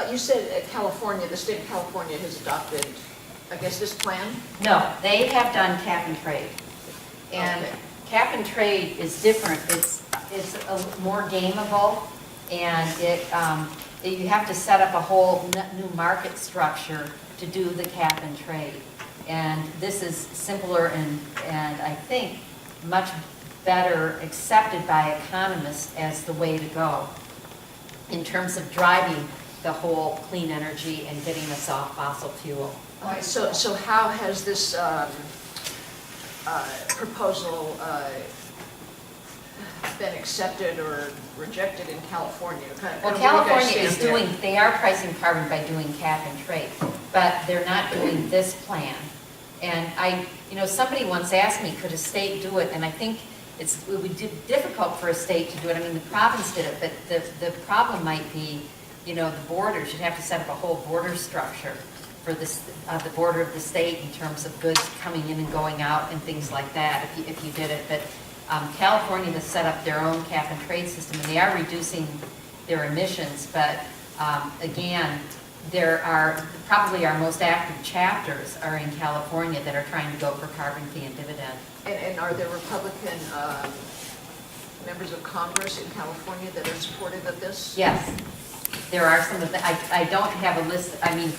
You said California, the state of California has adopted, I guess, this plan? No, they have done cap and trade. And Okay. cap and trade is different. It's more gameable, and you have to set up a whole new market structure to do the cap and trade. And this is simpler and I think much better accepted by economists as the way to go in terms of driving the whole clean energy and getting us off fossil fuel. All right, so how has this proposal been accepted or rejected in California? Well, California is they are pricing carbon by doing cap and trade, but they're not doing this plan. And somebody once asked me, could a state do it? And I think it would be difficult for a state to do it. I mean, the province did it, but the problem might be, the borders. You'd have to set up a whole border structure for this, the border of the state in terms of goods coming in and going out and things like that if you did it. But California has set up their own cap and trade system, and they are reducing their emissions. But again, there are probably our most active chapters are in California that are trying to go for carbon fee and dividend. And are there Republican members of Congress in California that are supportive of this? Yes, there are some of the, I don't have a list, I mean,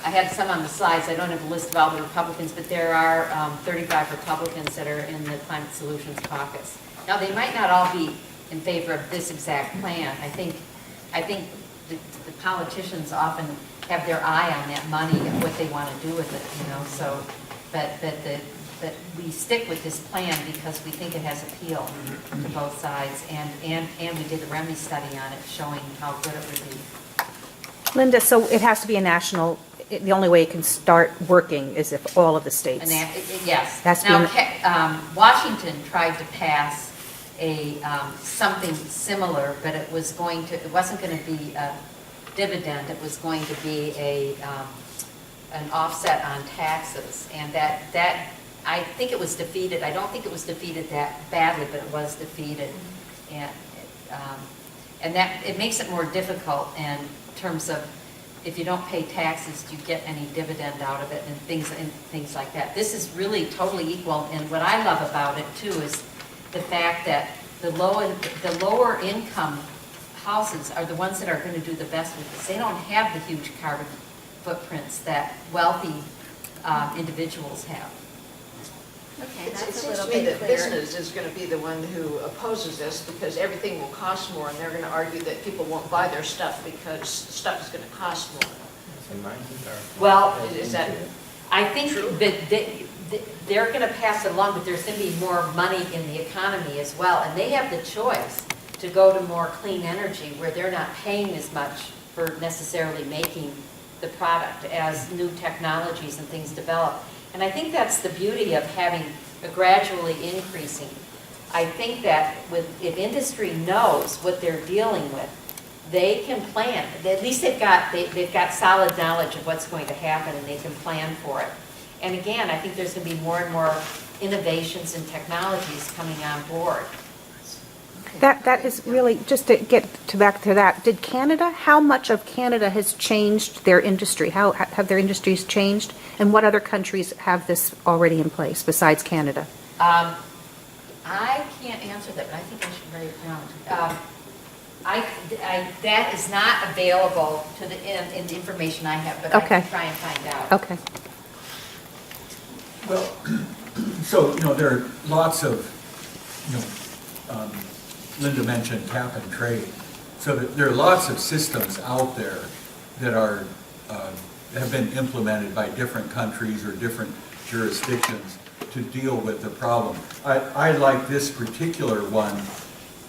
I had some on the slides, I don't have a list of all the Republicans, but there are 35 Republicans that are in the Climate Solutions Caucus. Now, they might not all be in favor of this exact plan. I think the politicians often have their eye on that money and what they want to do with it, so, but we stick with this plan because we think it has appeal to both sides, and we did a REMI study on it showing how good it would be. Linda, so it has to be a national, the only way it can start working is if all of the states. Yes. Has to Now, Washington tried to pass something similar, but it wasn't going to be a dividend, it was going to be an offset on taxes, and that I think it was defeated. I don't think it was defeated that badly, but it was defeated, and that it makes it more difficult in terms of if you don't pay taxes, do you get any dividend out of it, and things like that. This is really totally equal, and what I love about it too is the fact that the lower income houses are the ones that are going to do the best with this. They don't have the huge carbon footprints that wealthy individuals have. Okay, It that's a seems little to me bit that clearer. business is going to be the one who opposes this because everything will cost more, and they're going to argue that people won't buy their stuff because stuff is going to cost more. Well, Is that I think true? that they're going to pass it along, but there's going to be more money in the economy as well, and they have the choice to go to more clean energy where they're not paying as much for necessarily making the product as new technologies and things develop. And I think that's the beauty of having a gradually increasing. I think that if industry knows what they're dealing with, they can plan. At least they've got solid knowledge of what's going to happen, and they can plan for it. And again, I think there's going to be more and more innovations and technologies coming on board. That is really, just to get back to that, how much of Canada has changed their industry? How have their industries changed? And what other countries have this already in place besides Canada? I can't answer that, but I think I should write it down. That is not available to in the information I have, but Okay. I can try and find out. Okay. Well, so, there are lots of, Linda mentioned cap and trade. So there are lots of systems out there that have been implemented by different countries or different jurisdictions to deal with the problem. I like this particular one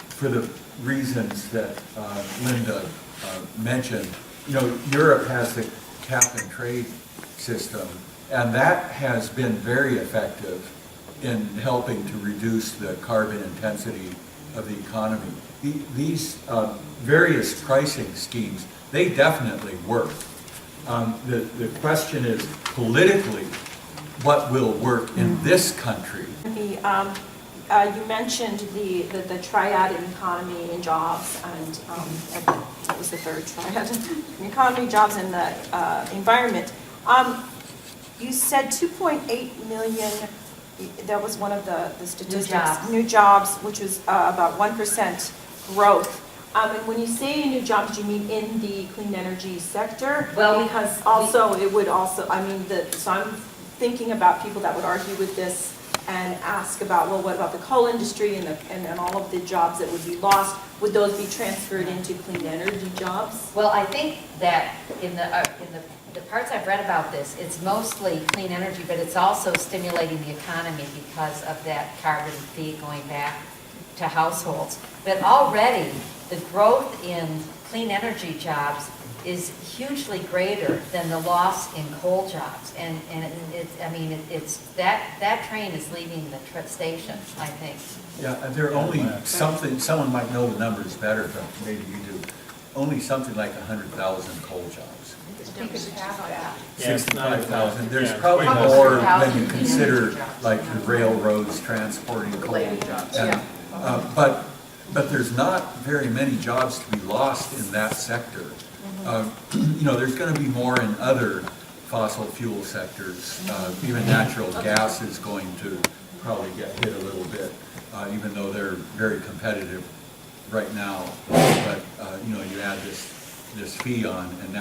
for the reasons that Linda mentioned. Europe has the cap and trade system, and that has been very effective in helping to reduce the carbon intensity of the economy. These various pricing schemes, they definitely work. The question is, politically, what will work in this country? You mentioned the triad in economy and jobs and that was the third triad, economy, jobs, and the environment. You said 2.8 million, that was one of the statistics. New jobs, which was about 1% growth. And when you say new jobs, do you mean in the clean energy sector? Well, because also, it would also, I mean, so I'm thinking about people that would argue with this and ask about, well, what about the coal industry and all of the jobs that would be lost? Would those be transferred into clean energy jobs? Well, I think that in the parts I've read about this, it's mostly clean energy, but it's also stimulating the economy because of that carbon fee going back to households. But already, the growth in clean energy jobs is hugely greater than the loss in coal jobs. And it's, I mean, it's, that train is leaving the station, I think. Yeah, and there are only something, someone might know the numbers better, but maybe you do, only something like 100,000 coal jobs. think it's half that. Yeah, it's not 65,000. There's yeah, probably it's more 100,000 when you consider like the railroads transporting coal. Related jobs, And, yeah. But there's not very many jobs to be lost in that sector. You know, there's going to be more in other fossil fuel sectors. Even natural gas is going to probably get hit a little bit, even though they're very competitive right now. But, you know, you add this fee on and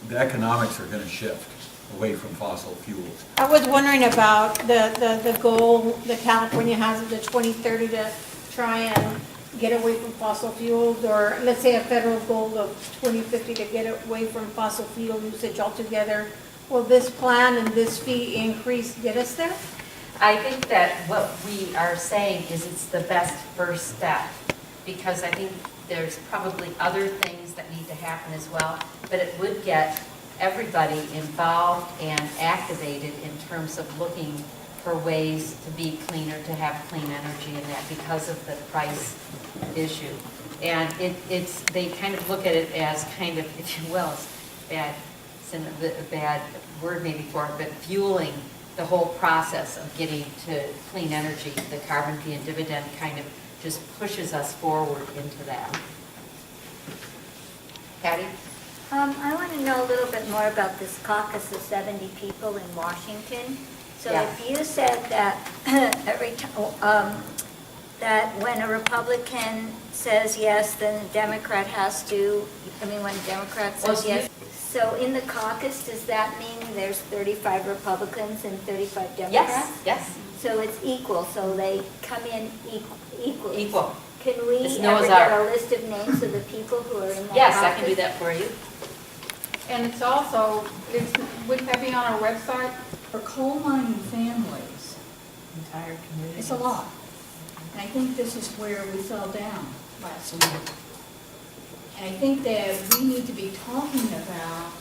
the economics are going to shift away from fossil fuels. I was wondering about the goal that California has of the 2030 to try and get away from fossil fuels, or let's say a federal goal of 2050 to get away from fossil fuel usage altogether. Will this plan and this fee increase get us there? I think that what we are saying is it's the best first step, because I think there's probably other things that need to happen as well, but it would get everybody involved and activated in terms of looking for ways to be cleaner, to have clean energy and that, because of the price issue. And they kind of look at it as kind of, if you will, it's a bad word maybe for it, but fueling the whole process of getting to clean energy. The carbon fee and dividend kind of just pushes us forward into that. Patty? I want to know a little bit more about this caucus of 70 people in Washington. So Yeah. if you said that that when a Republican says yes, then a Democrat has to, when a Democrat says yes. So in the caucus, does that mean there's 35 Republicans and 35 Democrats? Yes. So it's equal, so they come in equally? Equal. Can we It's ever Noah's get Ark. a list of names of the people who are in that caucus? Yes, I can do that for you. And it's also, wouldn't that be on our website? For coal mining families, Entire community. it's a lot. And I think this is where we fell down last year. And I think that we need to be talking about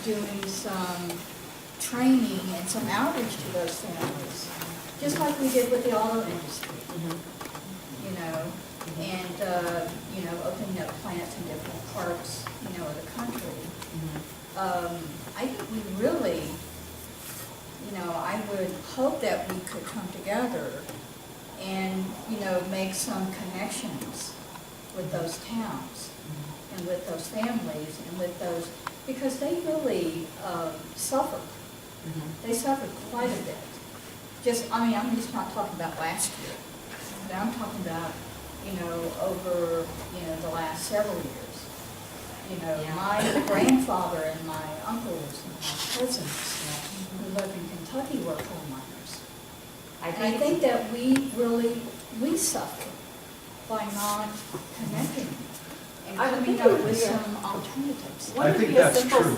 doing some training and some outreach to those families, just like we did with the auto industry. You know, and, you know, opening up plants in different parts, you know, of the country. I think we really, you know, I would hope that we could come together and, you know, make some connections with those towns and with those families and with those, because they really suffered. They suffered quite a bit. I'm just not talking about last year, but I'm talking about, you know, over, you know, the last several years. You know, Yeah. my grandfather and my uncles and my cousins who live in Kentucky were coal miners. And I think that we suffer by not connecting and I coming think up it would with be a- some alternatives. I think that's true.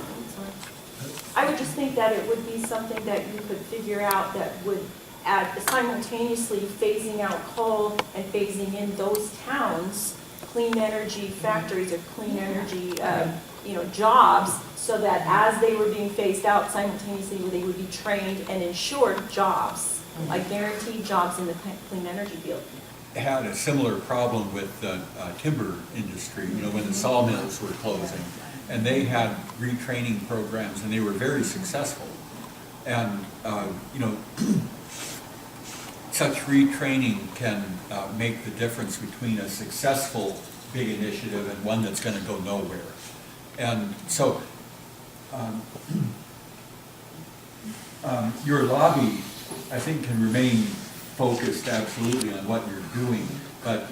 I would just think that it would be something that you could figure out that would add simultaneously phasing out coal and phasing in those towns, clean energy factories or clean energy, you know, jobs, so that as they were being phased out simultaneously, they would be trained and ensured jobs, like guaranteed jobs in the clean energy field. Had a similar problem with the timber industry, you know, when the sawmills were closing. And they had retraining programs and they were very successful. And, you know, such retraining can make the difference between a successful big initiative and one that's gonna go nowhere. And so, your lobby, I think, can remain focused absolutely on what you're doing, but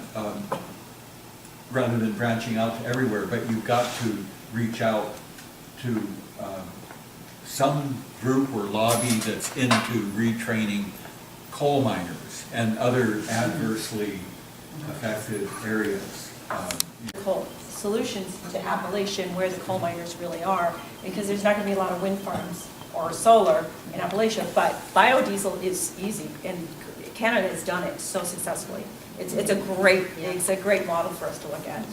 rather than branching out to everywhere, but you've got to reach out to some group or lobby that's into retraining coal miners and other adversely affected areas. Coal solutions to Appalachian where the coal miners really are, because there's not going to be a lot of wind farms or solar in Appalachia, but biodiesel is easy, and Canada has done it so successfully. It's a great model for us to look at.